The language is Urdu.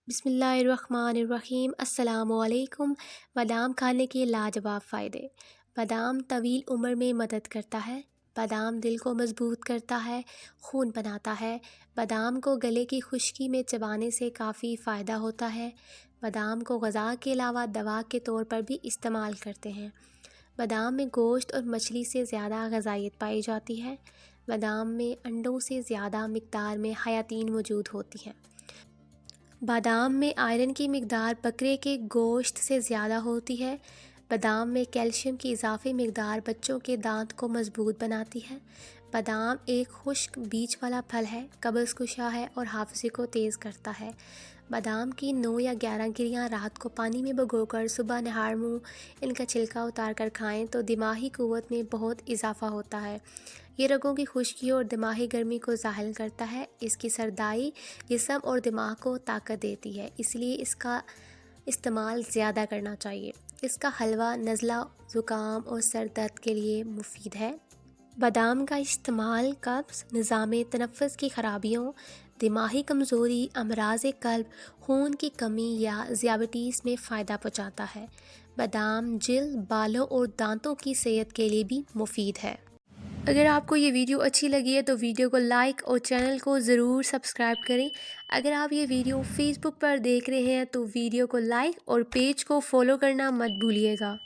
بسم اللہ الرحمن الرحیم۔ السلام علیکم۔ بادام کھانے کے لاجواب فائدے۔ بادام طویل عمر میں مدد کرتا ہے۔ بادام دل کو مضبوط کرتا ہے، خون بناتا ہے۔ بادام کو گلے کی خشکی میں چبانے سے کافی فائدہ ہوتا ہے۔ بادام کو غذا کے علاوہ دوا کے طور پر بھی استعمال کرتے ہیں۔ بادام میں گوشت اور مچھلی سے زیادہ غذائیت پائی جاتی ہے۔ بادام میں انڈوں سے زیادہ مقدار میں حیاتین موجود ہوتی ہیں۔ بادام میں آئرن کی مقدار بکرے کے گوشت سے زیادہ ہوتی ہے۔ بادام میں کیلشیم کی اضافی مقدار بچوں کے دانت کو مضبوط بناتی ہے۔ بادام ایک خشک بیج والا پھل ہے، قبض کشا ہے اور حافظے کو تیز کرتا ہے۔ بادام کی 9 یا 11 گریاں رات کو پانی میں بھگو کر صبح نہار منہ ان کا چھلکا اتار کر کھائیں تو دماغی قوت میں بہت اضافہ ہوتا ہے۔ یہ رگوں کی خشکی اور دماغی گرمی کو زاحل کرتا ہے۔ اس کی سردائی جسم اور دماغ کو طاقت دیتی ہے، اس لیے اس کا استعمال زیادہ کرنا چاہیے۔ اس کا حلوہ نزلہ، زکام اور سر درد کے لیے مفید ہے۔ بادام کا استعمال قبض، نظام تنفس کی خرابیوں، دماغی کمزوری، امراض قلب، خون کی کمی یا ذیابیطس میں فائدہ پہنچاتا ہے۔ بادام جلد، بالوں اور دانتوں کی صحت کے لیے بھی مفید ہے۔ اگر آپ کو یہ ویڈیو اچھی لگی ہے تو ویڈیو کو لائک اور چینل کو ضرور سبسکرائب کریں۔ اگر آپ یہ ویڈیو فیس بک پر دیکھ رہے ہیں تو ویڈیو کو لائک اور پیج کو فالو کرنا مت بھولیے گا۔